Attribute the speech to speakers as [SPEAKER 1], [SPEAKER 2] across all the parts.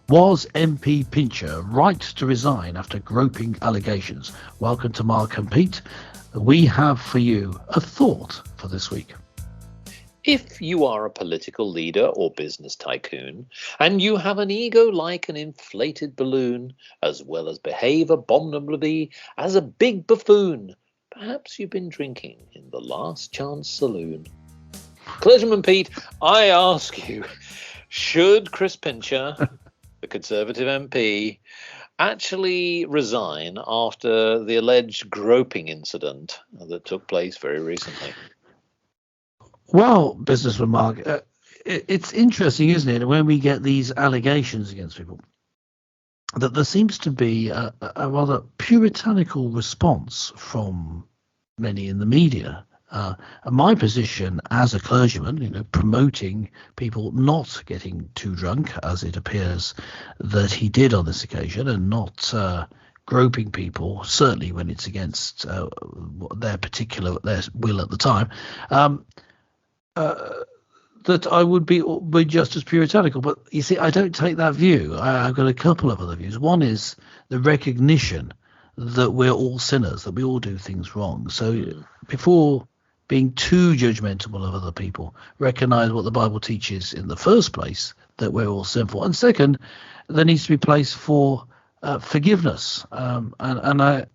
[SPEAKER 1] Was MP Pincher right to resign after groping allegations? Welcome to Mark and Pete. We have for you a thought for this week.
[SPEAKER 2] If you are a political leader or business tycoon, and you have an ego like an inflated balloon, as well as behave abominably as a big buffoon, perhaps you've been drinking in the Last Chance Saloon. Clergyman Pete, I ask you, should Chris Pincher, the Conservative MP, actually resign after the alleged groping incident that took place very recently?
[SPEAKER 1] Well, businessman Mark, it's interesting, isn't it, when we get these allegations against people, that there seems to be a rather puritanical response from many in the media. And my position as a clergyman, promoting people not getting too drunk, as it appears that he did on this occasion, and not groping people, certainly when it's against their will at the time, that I would be just as puritanical. But you see, I don't take that view. I've got a couple of other views. One is the recognition that we're all sinners, that we all do things wrong. So before being too judgmental of other people, recognize what the Bible teaches in the first place, that we're all sinful. And second, there needs to be place for forgiveness. And I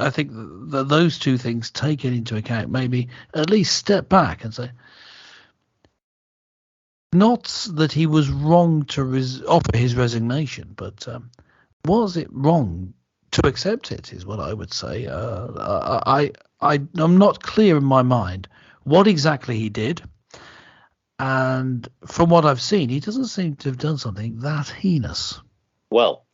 [SPEAKER 1] think that those two things taken into account, maybe at least step back and say, not that he was wrong to offer his resignation, but was it wrong to accept it, is what I would say. I'm not clear in my mind what exactly he did. And from what I've seen, he doesn't seem to have done something that heinous.
[SPEAKER 2] Well,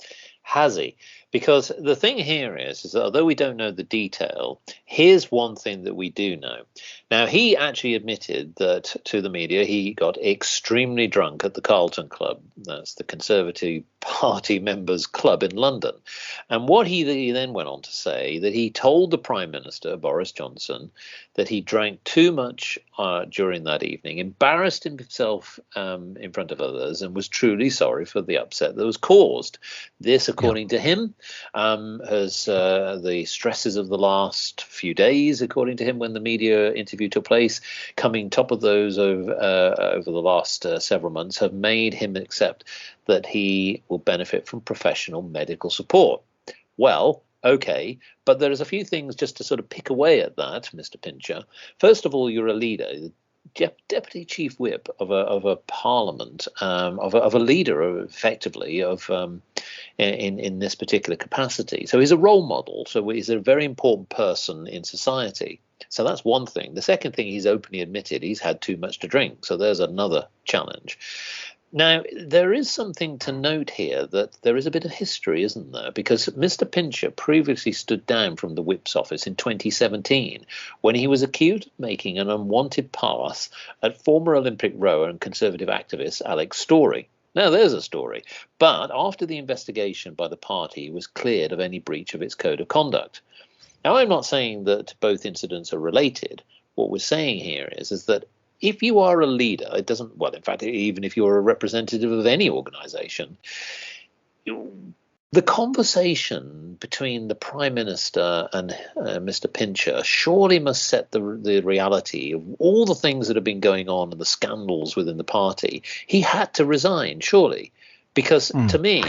[SPEAKER 2] has he? Because the thing here is that although we don't know the detail, here's one thing that we do know. Now, he actually admitted that to the media he got extremely drunk at the Carlton Club. That's the Conservative Party members' club in London. And what he then went on to say, that he told the Prime Minister, Boris Johnson, that he drank too much during that evening, embarrassed himself in front of others, and was truly sorry for the upset that was caused. This, according to him, as the stresses of the last few days, according to him, when the media interview took place, coming top of those over the last several months, have made him accept that he will benefit from professional medical support. Well, okay, but there's a few things just to sort of pick away at that, Mr. Pincher. First of all, you're a leader. Deputy chief whip of a parliament, of a leader, effectively, in this particular capacity. So he's a role model. So he's a very important person in society. So that's one thing. The second thing, he's openly admitted he's had too much to drink. So there's another challenge. Now, there is something to note here, that there is a bit of history, isn't there? Because Mr. Pincher previously stood down from the Whip's office in 2017 when he was accused of making an unwanted pass at former Olympic rower and Conservative activist Alex Storey. Now, there's a story. But after the investigation by the party, he was cleared of any breach of its code of conduct. Now, I'm not saying that both incidents are related. What we're saying here is that if you are a leader, it doesn't, well, in fact, even if you're a representative of any organization, the conversation between the Prime Minister and Mr. Pincher surely must set the reality of all the things that have been going on and the scandals within the party. He had to resign, surely. Because to me,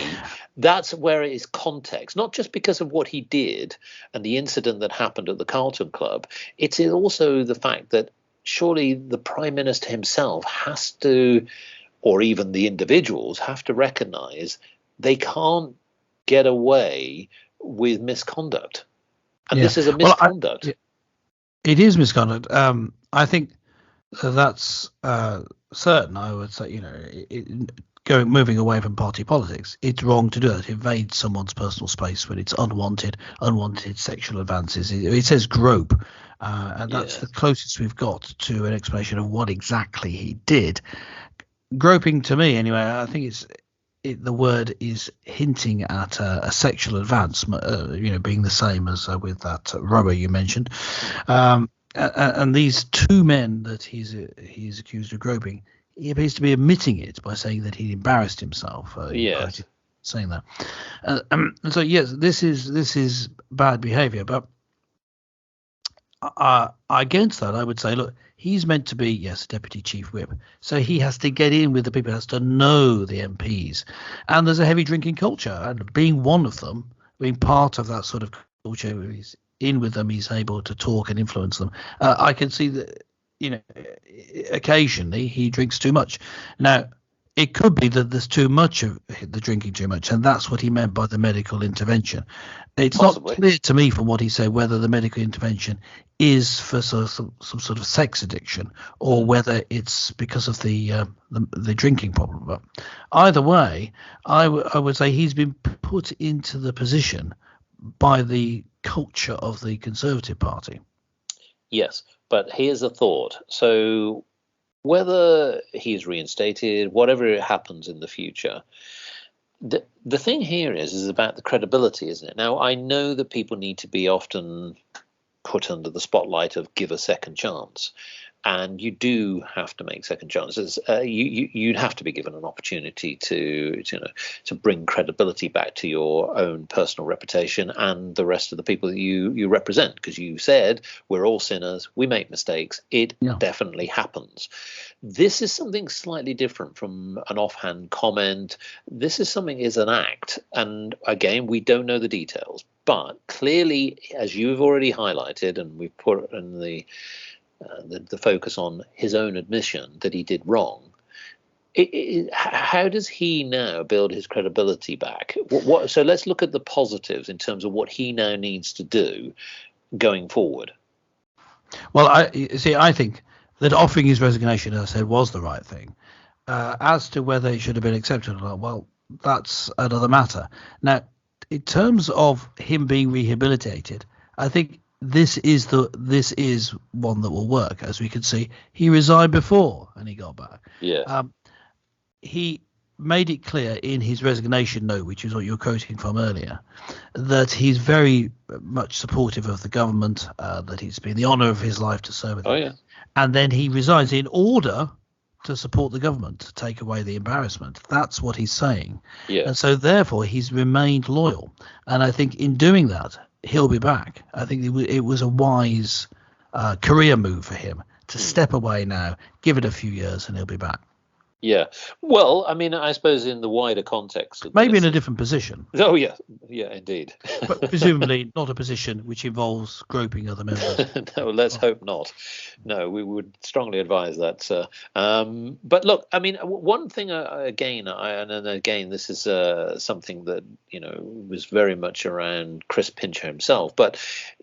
[SPEAKER 2] that's where it is context, not just because of what he did and the incident that happened at the Carlton Club. It's also the fact that surely the Prime Minister himself has to, or even the individuals have to recognize they can't get away with misconduct. And this is a misconduct.
[SPEAKER 1] Well, it is misconduct. I think that's certain. I would say, moving away from party politics, it's wrong to do that. Invade someone's personal space when it's unwanted sexual advances. It says grope, and that's the closest we've got to an explanation of what exactly he did. Groping, to me anyway, I think the word is hinting at a sexual advance, being the same as with that rower you mentioned. And these two men that he's accused of groping, he appears to be admitting it by saying that he embarrassed himself.
[SPEAKER 2] Yes.
[SPEAKER 1] Saying that. So yes, this is bad behaviour. But against that, I would say, look, he's meant to be, yes, deputy chief whip, so he has to get in with the people, has to know the MPs, and there's a heavy drinking culture, and being one of them, being part of that sort of culture, where he's in with them, he's able to talk and influence them. I can see that, occasionally he drinks too much. Now, it could be that there's too much of the drinking too much, and that's what he meant by the medical intervention. It's
[SPEAKER 2] Possibly.
[SPEAKER 1] not clear to me from what he said whether the medical intervention is for some sort of sex addiction or whether it's because of the drinking problem. But either way, I would say he's been put into the position by the culture of the Conservative Party.
[SPEAKER 2] Yes, but here's a thought. So whether he's reinstated, whatever happens in the future, the thing here is about the credibility, isn't it? Now, I know that people need to be often put under the spotlight of give a second chance. And you do have to make second chances. You'd have to be given an opportunity to bring credibility back to your own personal reputation and the rest of the people that you represent. Because you said we're all sinners, we make mistakes. It definitely happens. This is something slightly different from an offhand comment. This is an act, and again, we don't know the details. But clearly, as you've already highlighted, and we've put in the focus on his own admission that he did wrong. How does he now build his credibility back? So let's look at the positives in terms of what he now needs to do going forward.
[SPEAKER 1] Well, I think that offering his resignation, as I said, was the right thing. As to whether it should have been accepted or not, well, that's another matter. Now, in terms of him being rehabilitated, I think this is one that will work. As we can see, he resigned before and he got back.
[SPEAKER 2] Yeah.
[SPEAKER 1] He made it clear in his resignation note, which is what you were quoting from earlier, that he's very much supportive of the government, that it's been the honour of his life to serve with them.
[SPEAKER 2] Yeah.
[SPEAKER 1] And then he resigns in order to support the government, to take away the embarrassment. That's what he's saying.
[SPEAKER 2] Yeah.
[SPEAKER 1] And so therefore he's remained loyal. And I think in doing that, he'll be back. I think it was a wise career move for him to step away now, give it a few years, and he'll be back.
[SPEAKER 2] Yeah. Well, I mean, I suppose in the wider context of
[SPEAKER 1] maybe
[SPEAKER 2] this,
[SPEAKER 1] in a different position.
[SPEAKER 2] Oh, yeah. Yeah, indeed.
[SPEAKER 1] But presumably not a position which involves groping other members.
[SPEAKER 2] No, let's hope not. No, we would strongly advise that, sir. But look, I mean, one thing, again, this is something that, was very much around Chris Pincher himself. But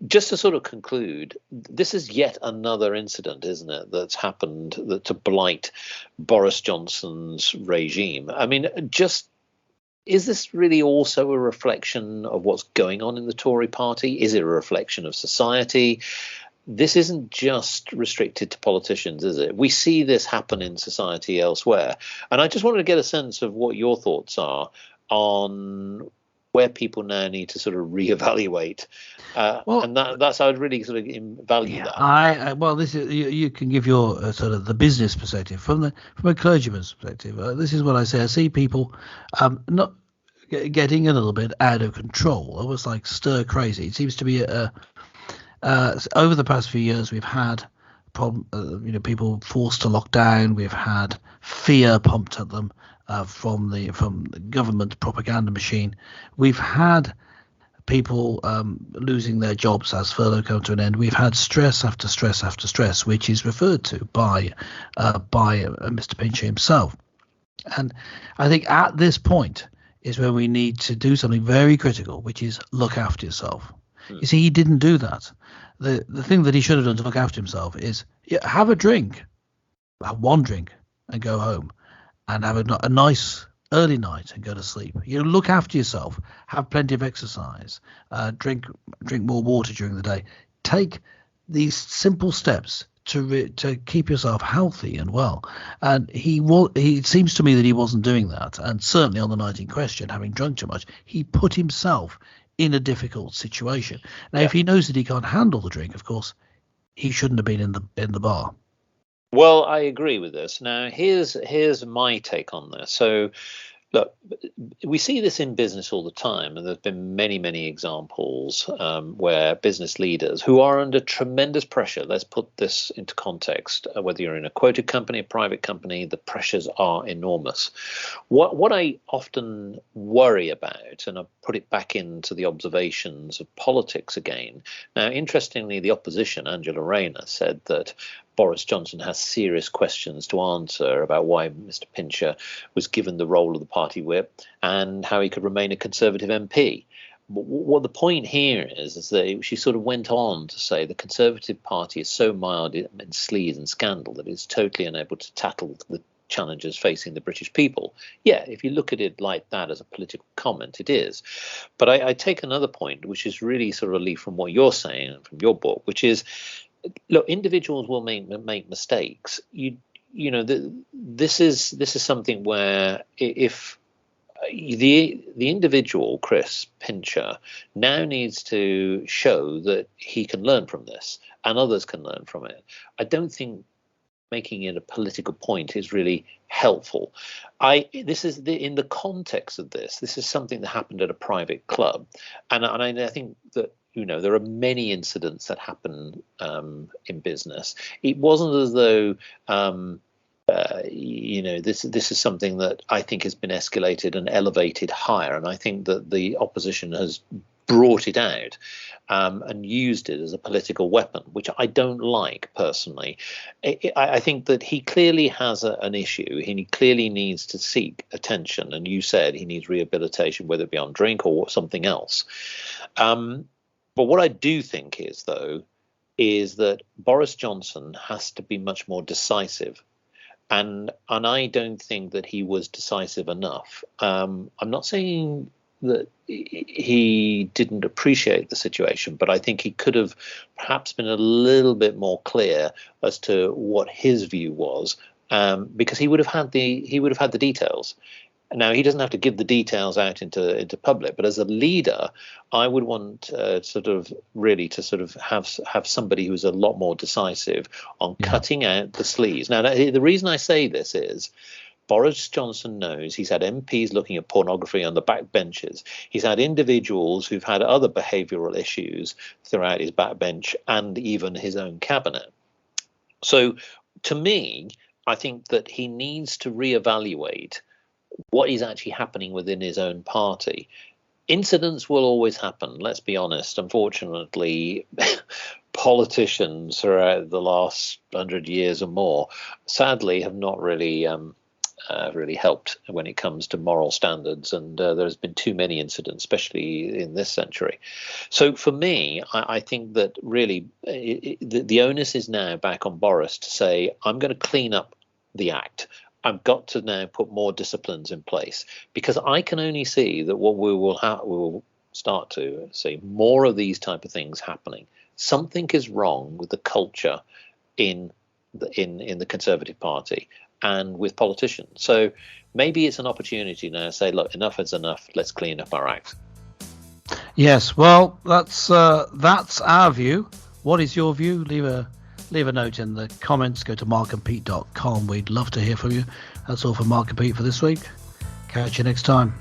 [SPEAKER 2] just to sort of conclude, this is yet another incident, isn't it, that's happened to blight Boris Johnson's regime. I mean, is this really also a reflection of what's going on in the Tory party? Is it a reflection of society? This isn't just restricted to politicians, is it? We see this happen in society elsewhere. And I just wanted to get a sense of what your thoughts are on where people now need to sort of reevaluate. And that's I would really sort of value that.
[SPEAKER 1] This is you can give your sort of the business perspective from a clergyman's perspective. This is what I say. I see people not getting a little bit out of control, almost like stir crazy. It seems to be over the past few years we've had people forced to lock down. We've had fear pumped at them from the government propaganda machine. We've had people losing their jobs as furlough come to an end. We've had stress after stress after stress, which is referred to by Mr. Pincher himself. And I think at this point is where we need to do something very critical, which is look after yourself. You see, he didn't do that. The thing that he should have done to look after himself is have a drink, have one drink and go home, and have a nice early night and go to sleep. Look after yourself, have plenty of exercise, drink more water during the day. Take these simple steps to keep yourself healthy and well. And it seems to me that he wasn't doing that. And certainly on the night in question, having drunk too much, he put himself in a difficult situation. Now, if he knows that he can't handle the drink, of course, he shouldn't have been in the bar.
[SPEAKER 2] Well, I agree with this. Now, here's my take on this. So, look, we see this in business all the time, and there's been many, many examples where business leaders who are under tremendous pressure. Let's put this into context. Whether you're in a quoted company, a private company, the pressures are enormous. What I often worry about, and I put it back into the observations of politics again. Now, interestingly, the opposition, Angela Rayner, said that Boris Johnson has serious questions to answer about why Mr. Pincher was given the role of the party whip and how he could remain a Conservative MP. What the point here is that she sort of went on to say the Conservative Party is so mired in sleaze and scandal that it's totally unable to tackle the challenges facing the British people. Yeah, if you look at it like that as a political comment, it is. But I take another point, which is really sort of a leaf from what you're saying and from your book, which is, look, individuals will make mistakes. This is something where if the individual, Chris Pincher, now needs to show that he can learn from this and others can learn from it. I don't think making it a political point is really helpful. This is in the context of this. This is something that happened at a private club, and I think that there are many incidents that happen in business. It wasn't as though this is something that I think has been escalated and elevated higher, and I think that the opposition has brought it out and used it as a political weapon, which I don't like personally. I think that he clearly has an issue. He clearly needs to seek attention, and you said he needs rehabilitation, whether it be on drink or something else. But what I do think is that Boris Johnson has to be much more decisive. And I don't think that he was decisive enough. I'm not saying that he didn't appreciate the situation, but I think he could have perhaps been a little bit more clear as to what his view was, because he would have had the details. Now, he doesn't have to give the details out into public, but as a leader, I would want to have somebody who's a lot more decisive on cutting out the sleaze. Now, the reason I say this is Boris Johnson knows he's had MPs looking at pornography on the back benches. He's had individuals who've had other behavioural issues throughout his backbench and even his own cabinet. So, to me, I think that he needs to reevaluate what is actually happening within his own party. Incidents will always happen, let's be honest. Unfortunately, politicians throughout the last 100 years or more, sadly, have not really helped when it comes to moral standards, and there's been too many incidents, especially in this century. So for me, I think that really the onus is now back on Boris to say, I'm going to clean up the act. I've got to now put more disciplines in place, because I can only see that what we will start to see more of these type of things happening. Something is wrong with the culture in the Conservative Party and with politicians. So maybe it's an opportunity now to say, look, enough is enough. Let's clean up our act.
[SPEAKER 1] Yes, well, that's our view. What is your view? Leave a note in the comments. Go to markandpete.com. We'd love to hear from you. That's all for Mark and Pete for this week. Catch you next time.